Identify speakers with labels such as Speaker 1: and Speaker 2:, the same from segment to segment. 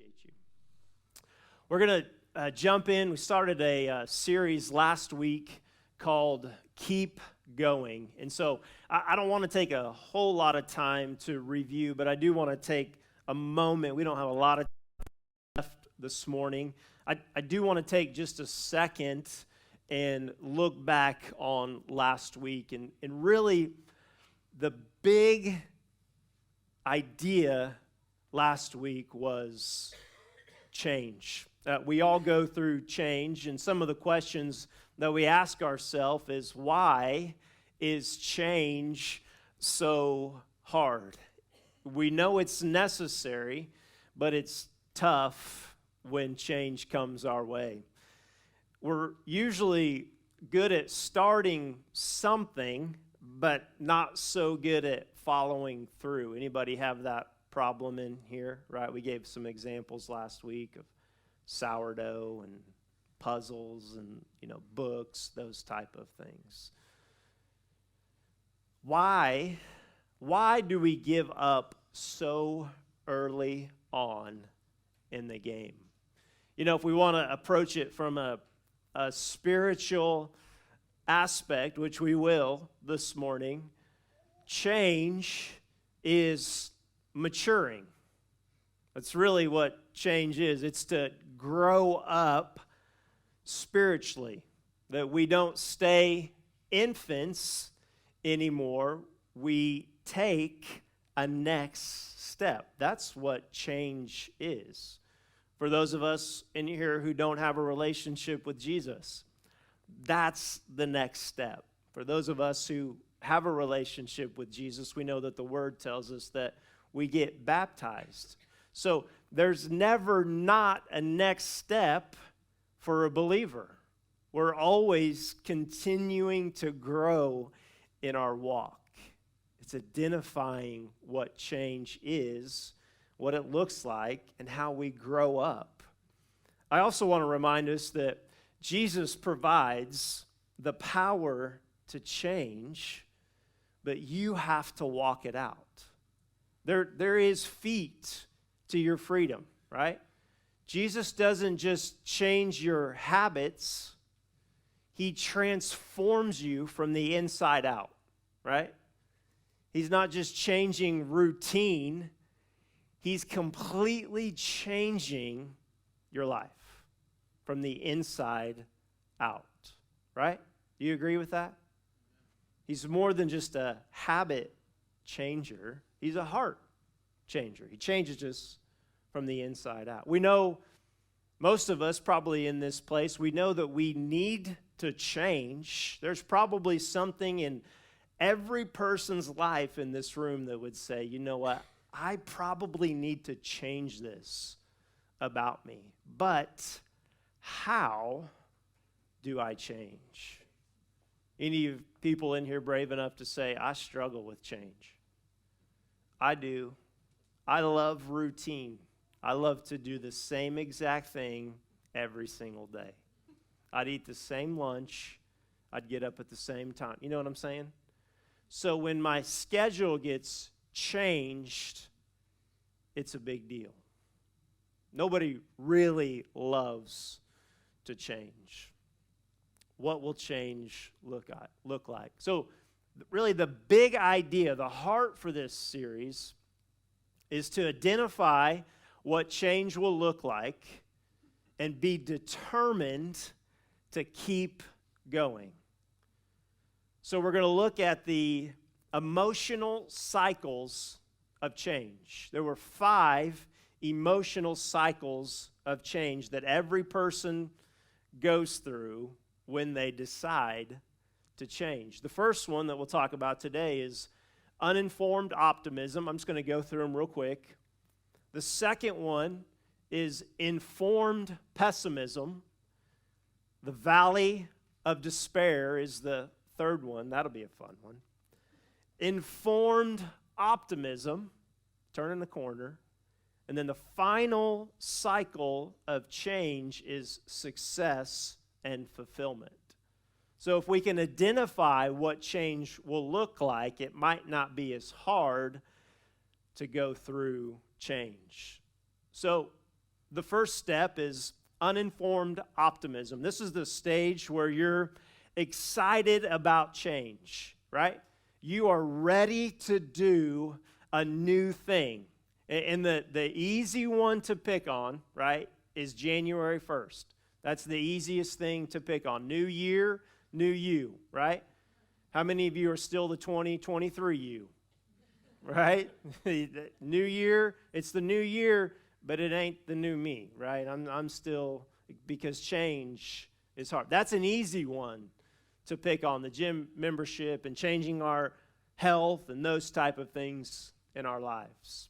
Speaker 1: Appreciate you. We're going to jump in. We started a series last week called Keep Going. And so I don't want to take a whole lot of time to review, but I do want to take a moment. We don't have a lot of time left this morning. I do want to take just a second and look back on last week. And really, the big idea last week was change. We all go through change, and some of the questions that we ask ourselves is, why is change so hard? We know it's necessary, but it's tough when change comes our way. We're usually good at starting something, but not so good at following through. Anybody have that problem in here, right? We gave some examples last week of sourdough and puzzles and, books, those type of things. Why do we give up so early on in the game? If we want to approach it from a spiritual aspect, which we will this morning, change is maturing. That's really what change is. It's to grow up spiritually, that we don't stay infants anymore. We take a next step. That's what change is. For those of us in here who don't have a relationship with Jesus, that's the next step. For those of us who have a relationship with Jesus, we know that the Word tells us that we get baptized. So there's never not a next step for a believer. We're always continuing to grow in our walk. It's identifying what change is, what it looks like, and how we grow up. I also want to remind us that Jesus provides the power to change, but you have to walk it out. There is feet to your freedom, right? Jesus doesn't just change your habits. He transforms you from the inside out, right? He's not just changing routine. He's completely changing your life from the inside out, right? Do you agree with that? He's more than just a habit changer. He's a heart changer. He changes us from the inside out. We know, most of us probably in this place, we know that we need to change. There's probably something in every person's life in this room that would say, you know what, I probably need to change this about me. But how do I change? Any of people in here brave enough to say, I struggle with change? I do. I love routine. I love to do the same exact thing every single day. I'd eat the same lunch. I'd get up at the same time. You know what I'm saying? So when my schedule gets changed, it's a big deal. Nobody really loves to change. What will change look like? So really the big idea, the heart for this series is to identify what change will look like and be determined to keep going. So we're going to look at the emotional cycles of change. There were 5 emotional cycles of change that every person goes through when they decide to change. The first one that we'll talk about today is uninformed optimism. I'm just going to go through them real quick. The second one is informed pessimism. The valley of despair is the third one. That'll be a fun one. Informed optimism, turning the corner. And then the final cycle of change is success and fulfillment. So if we can identify what change will look like, it might not be as hard to go through change. So the first step is uninformed optimism. This is the stage where you're excited about change, right? You are ready to do a new thing. And the easy one to pick on, right, is January 1st. That's the easiest thing to pick on. New year, new you, right? How many of you are still the 2023 you, right? New year, it's the new year, but it ain't the new me, right? I'm still, because change is hard. That's an easy one to pick on, the gym membership and changing our health and those type of things in our lives.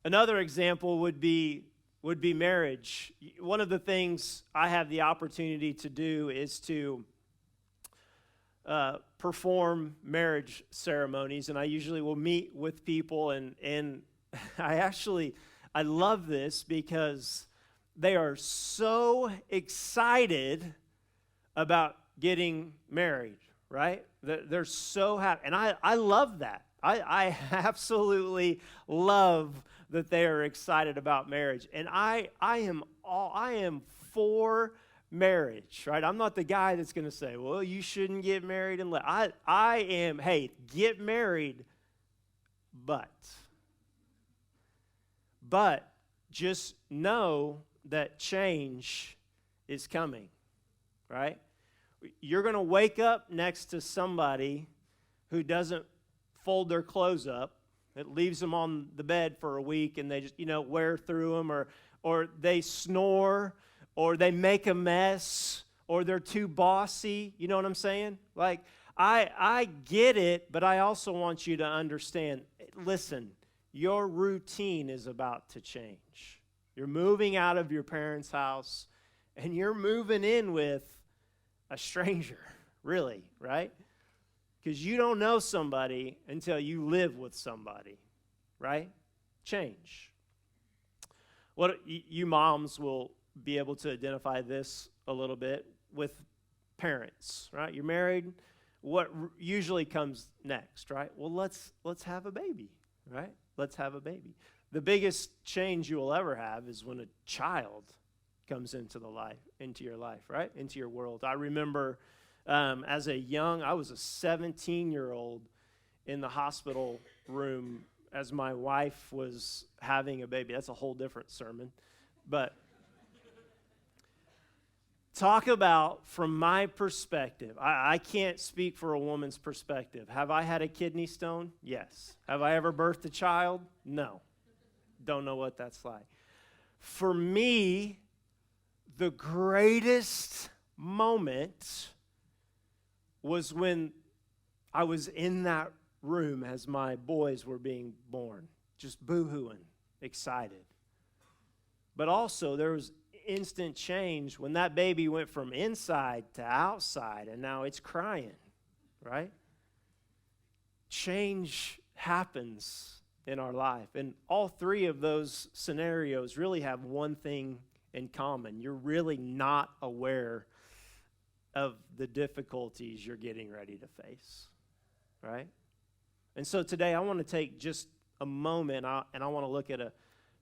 Speaker 1: Another example would be marriage. One of the things I have the opportunity to do is to perform marriage ceremonies, and I usually will meet with people, and I love this because they are so excited about getting married, right? They're so happy, and I love that. I absolutely love that they are excited about marriage, and I am for marriage, right? I'm not the guy that's going to say, well, you shouldn't get married unless I am, hey, get married, but just know that change is coming, right? You're going to wake up next to somebody who doesn't fold their clothes up. It leaves them on the bed for a week, and they just, wear through them, or they snore, or they make a mess, or they're too bossy. You know what I'm saying? Like, I get it, but I also want you to understand, listen, your routine is about to change. You're moving out of your parents' house, and you're moving in with a stranger, really, right? Because you don't know somebody until you live with somebody, right? Change. What you moms will be able to identify this a little bit with parents, right? You're married. What usually comes next, right? Well, let's have a baby, right? Let's have a baby. The biggest change you will ever have is when a child comes into your life, right? Into your world. I remember I was a 17-year-old in the hospital room as my wife was having a baby. That's a whole different sermon. But talk about, from my perspective, I can't speak for a woman's perspective. Have I had a kidney stone? Yes. Have I ever birthed a child? No. Don't know what that's like. For me, the greatest moment was when I was in that room as my boys were being born, just boo-hooing, excited. But also, there was instant change when that baby went from inside to outside, and now it's crying, right? Change happens in our life, and all three of those scenarios really have one thing in common. You're really not aware of the difficulties you're getting ready to face, right? And so today I want to take just a moment, and I want to look at a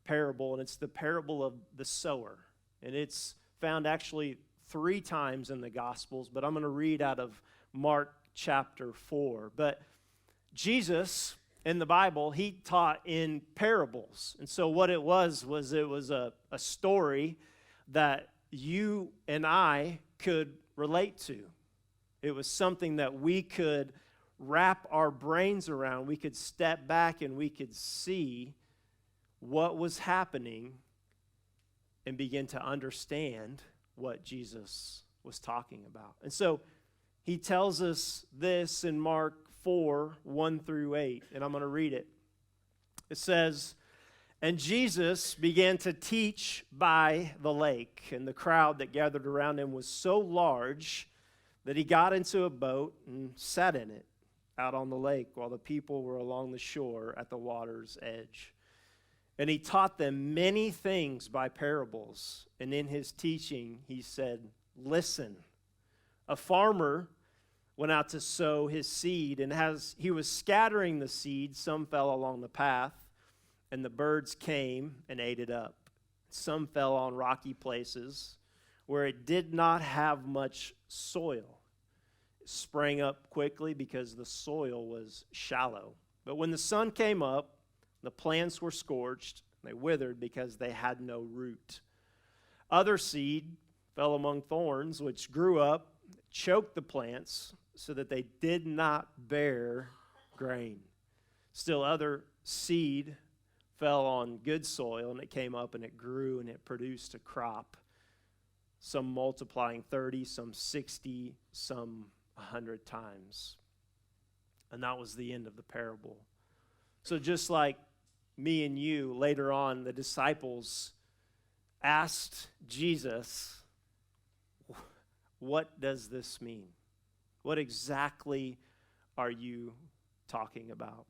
Speaker 1: parable, and it's the parable of the sower. And it's found actually 3 times in the Gospels, but I'm going to read out of Mark chapter 4. But Jesus, in the Bible, he taught in parables. And so what it was a story that you and I could relate to. It was something that we could wrap our brains around. We could step back and we could see what was happening and begin to understand what Jesus was talking about. And so he tells us this in Mark 4, 1 through 8, and I'm going to read it. It says, "And Jesus began to teach by the lake, and the crowd that gathered around him was so large that he got into a boat and sat in it out on the lake while the people were along the shore at the water's edge. And he taught them many things by parables. And in his teaching, he said, 'Listen, a farmer went out to sow his seed, and as he was scattering the seed, some fell along the path, and the birds came and ate it up. Some fell on rocky places where it did not have much soil. It sprang up quickly because the soil was shallow. But when the sun came up, the plants were scorched, and they withered because they had no root. Other seed fell among thorns, which grew up, choked the plants, so that they did not bear grain. Still other seed fell on good soil, and it came up and it grew and it produced a crop, some multiplying 30, some 60, some 100 times. And that was the end of the parable. So just like me and you, later on, the disciples asked Jesus, what does this mean? What exactly are you talking about?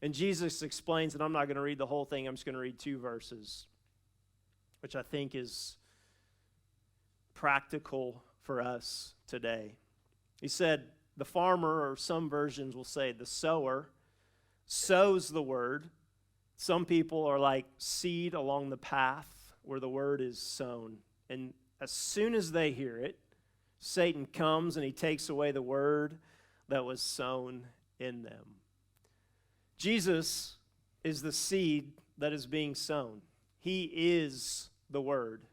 Speaker 1: And Jesus explains, and I'm not going to read the whole thing, I'm just going to read 2 verses, which I think is practical for us today. He said, the farmer, or some versions will say the sower, sows the word. Some people are like seed along the path where the word is sown. And as soon as they hear it, Satan comes and he takes away the word that was sown in them. Jesus is the seed that is being sown. He is the word.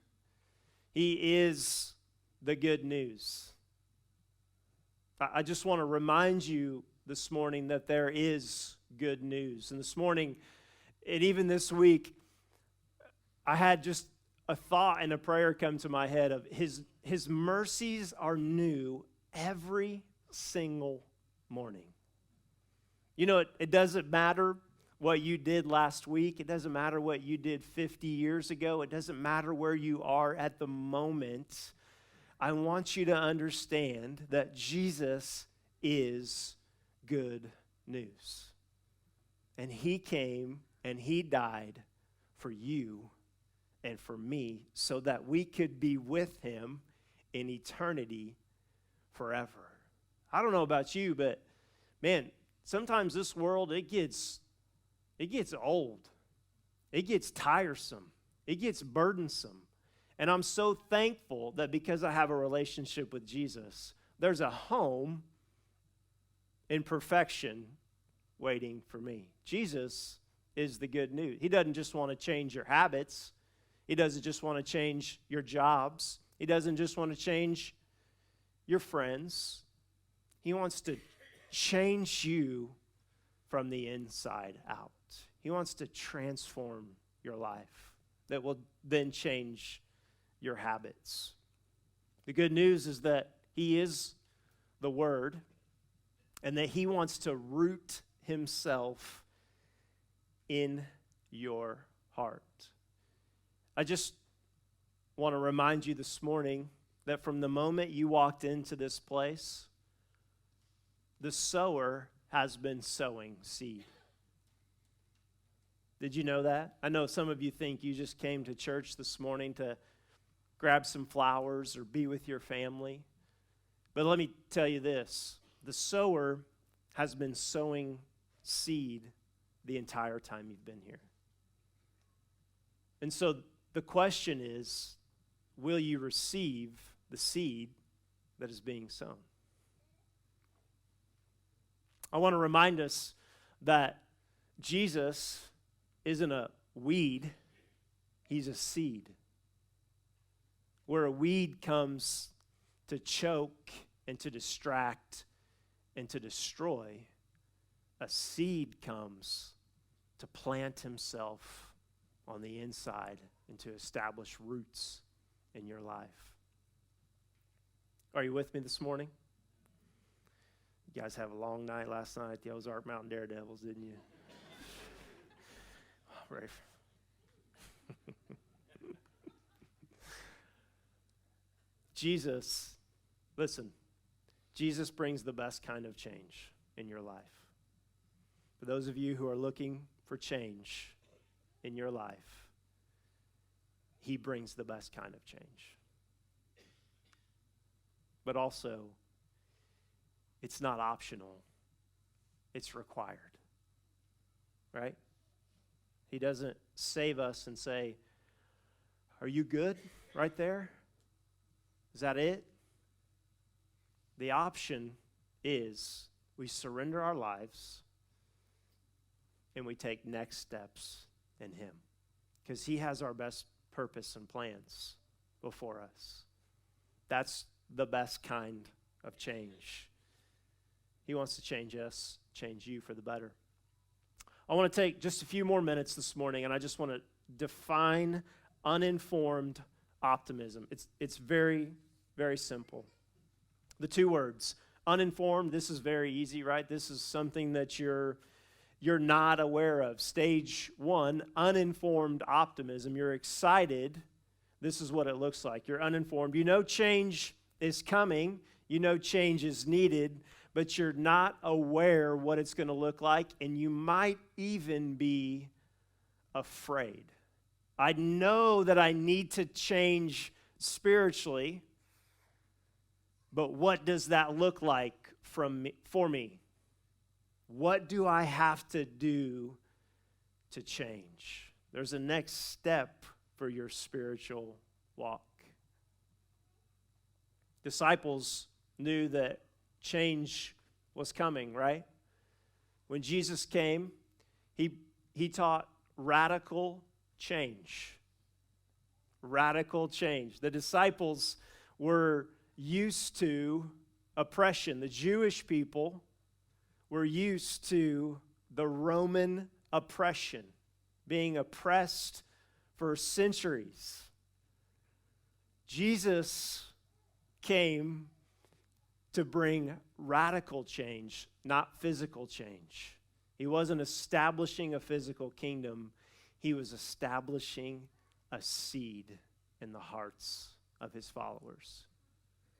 Speaker 1: He is the good news. I just want to remind you this morning that there is good news. And this morning, and even this week, I had just a thought and a prayer come to my head of his mercies are new every single morning. You know, it doesn't matter what you did last week. It doesn't matter what you did 50 years ago. It doesn't matter where you are at the moment. I want you to understand that Jesus is good news. And he came and he died for you and for me so that we could be with him in eternity forever. I don't know about you, but man, sometimes this world, it gets old. It gets tiresome. It gets burdensome. And I'm so thankful that because I have a relationship with Jesus, there's a home in perfection waiting for me. Jesus is the good news. He doesn't just want to change your habits. He doesn't just want to change your jobs. He doesn't just want to change your friends. He wants to change you from the inside out. He wants to transform your life that will then change your habits. The good news is that he is the Word and that he wants to root himself in your heart. I just want to remind you this morning that from the moment you walked into this place, the sower has been sowing seed. Did you know that? I know some of you think you just came to church this morning to grab some flowers or be with your family. But let me tell you this. The sower has been sowing seed the entire time you've been here. And so the question is, will you receive the seed that is being sown? I want to remind us that Jesus isn't a weed, he's a seed. Where a weed comes to choke and to distract and to destroy, a seed comes to plant himself on the inside and to establish roots in your life. Are you with me this morning? You guys have a long night last night at the Ozark Mountain Daredevils, didn't you? Right. Jesus, listen, Jesus brings the best kind of change in your life. For those of you who are looking for change in your life, he brings the best kind of change. But also, it's not optional. It's required. Right? He doesn't save us and say, "Are you good right there? Is that it?" The option is we surrender our lives and we take next steps in Him, because He has our best purpose and plans before us. That's the best kind of change. He wants to change us, change you for the better. I want to take just a few more minutes this morning, and I just want to define uninformed optimism. It's very, very simple. The two words, uninformed, this is very easy, right? This is something that you're not aware of. Stage one, uninformed optimism. You're excited. This is what it looks like. You're uninformed. You know change is coming. You know change is needed, but you're not aware what it's going to look like, and you might even be afraid. I know that I need to change spiritually, but what does that look like for me? What do I have to do to change? There's a next step for your spiritual walk. Disciples knew that change was coming, right? When Jesus came, he taught radical change. Radical change. The disciples were used to oppression. The Jewish people were used to the Roman oppression, being oppressed for centuries. Jesus came to bring radical change, not physical change. He wasn't establishing a physical kingdom. He was establishing a seed in the hearts of his followers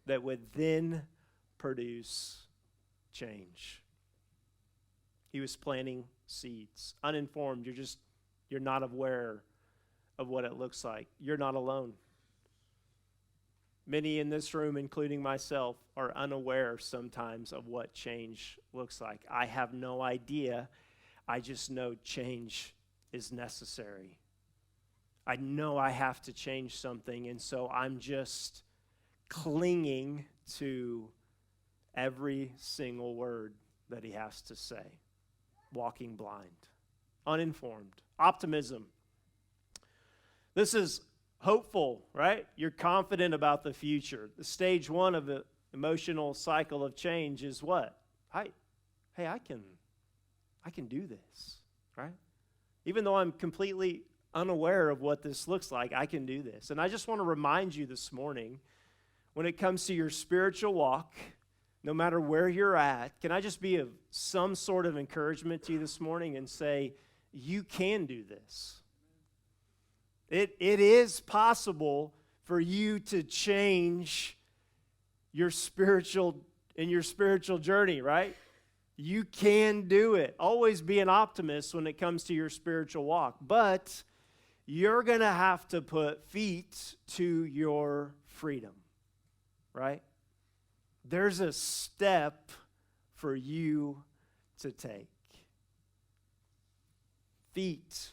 Speaker 1: that would then produce change. He was planting seeds. Uninformed, you're not aware of what it looks like. You're not alone. Many in this room, including myself, are unaware sometimes of what change looks like. I have no idea. I just know change is necessary. I know I have to change something, and so I'm just clinging to every single word that he has to say. Walking blind. Uninformed. Optimism. This is hopeful, right? You're confident about the future. The stage one of the emotional cycle of change is what? I can do this, right? Even though I'm completely unaware of what this looks like, I can do this. And I just want to remind you this morning, when it comes to your spiritual walk, no matter where you're at, can I just be of some sort of encouragement to you this morning and say, you can do this. It is possible for you to change your spiritual journey, right? You can do it. Always be an optimist when it comes to your spiritual walk. But you're going to have to put feet to your freedom, right? There's a step for you to take. Feet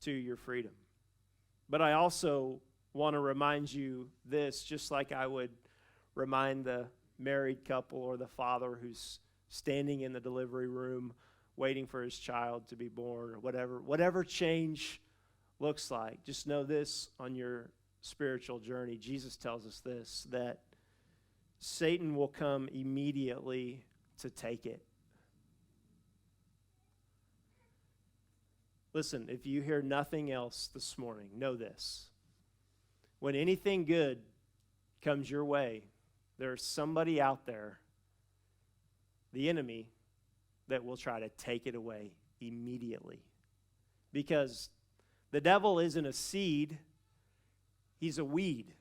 Speaker 1: to your freedom. But I also want to remind you this, just like I would remind the married couple or the father who's standing in the delivery room waiting for his child to be born, or whatever change looks like. Just know this on your spiritual journey. Jesus tells us this, that Satan will come immediately to take it. Listen, if you hear nothing else this morning, know this. When anything good comes your way, there's somebody out there, the enemy, that will try to take it away immediately. Because the devil isn't a seed, he's a weed,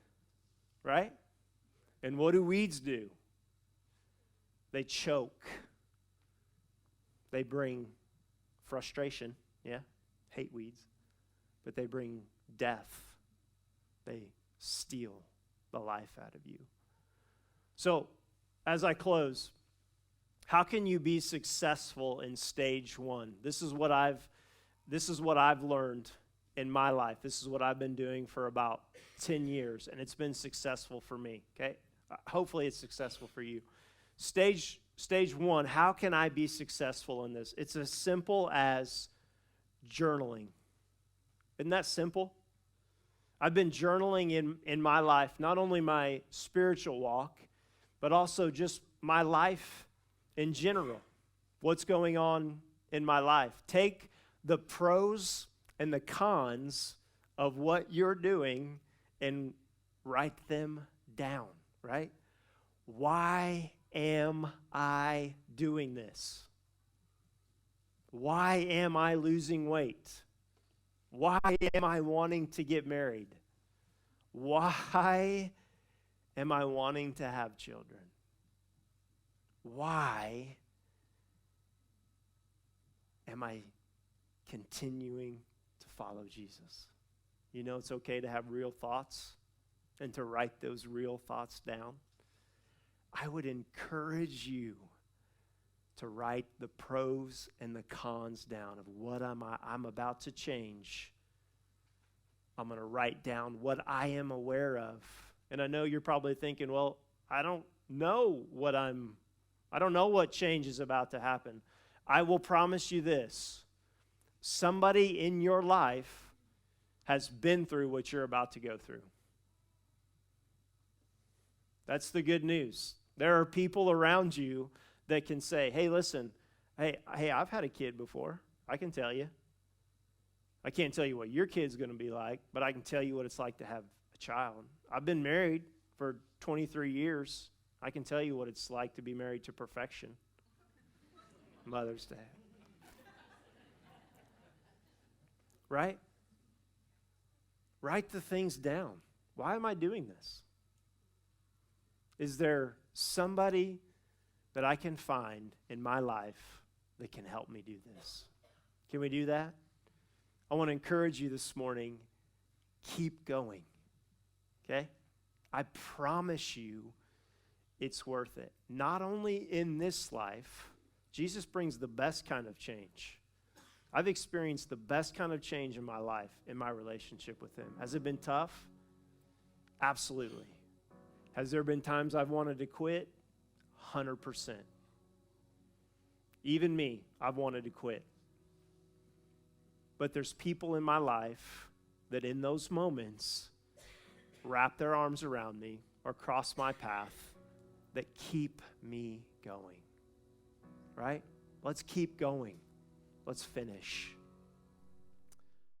Speaker 1: right? And what do weeds do? They choke. They bring frustration, yeah? Hate weeds. But they bring death. They steal the life out of you. So, as I close, how can you be successful in stage one? This is what I've this is what I've learned in my life. This is what I've been doing for about 10 years, and it's been successful for me, okay? Hopefully it's successful for you. Stage one, how can I be successful in this? It's as simple as journaling. Isn't that simple? I've been journaling in my life, not only my spiritual walk, but also just my life in general. What's going on in my life? Take the pros and the cons of what you're doing and write them down, right? Why am I doing this? Why am I losing weight? Why am I wanting to get married? Why am I wanting to have children? Why am I continuing to follow Jesus? You know, it's okay to have real thoughts and to write those real thoughts down. I would encourage you to write the pros and the cons down of what I'm about to change. I'm going to write down what I am aware of. And I know you're probably thinking, well, I don't know what change is about to happen. I will promise you this. Somebody in your life has been through what you're about to go through. That's the good news. There are people around you that can say, hey, listen, hey, I've had a kid before. I can tell you. I can't tell you what your kid's going to be like, but I can tell you what it's like to have a child. I've been married for 23 years. I can tell you what it's like to be married to perfection. Mother's Day. Right? Write the things down. Why am I doing this? Is there somebody that I can find in my life that can help me do this? Can we do that? I want to encourage you this morning, keep going, okay? I promise you it's worth it. Not only in this life, Jesus brings the best kind of change. I've experienced the best kind of change in my life, in my relationship with him. Has it been tough? Absolutely. Has there been times I've wanted to quit? 100%. Even me, I've wanted to quit. But there's people in my life that in those moments wrap their arms around me or cross my path that keep me going. Right? Let's keep going. Let's finish.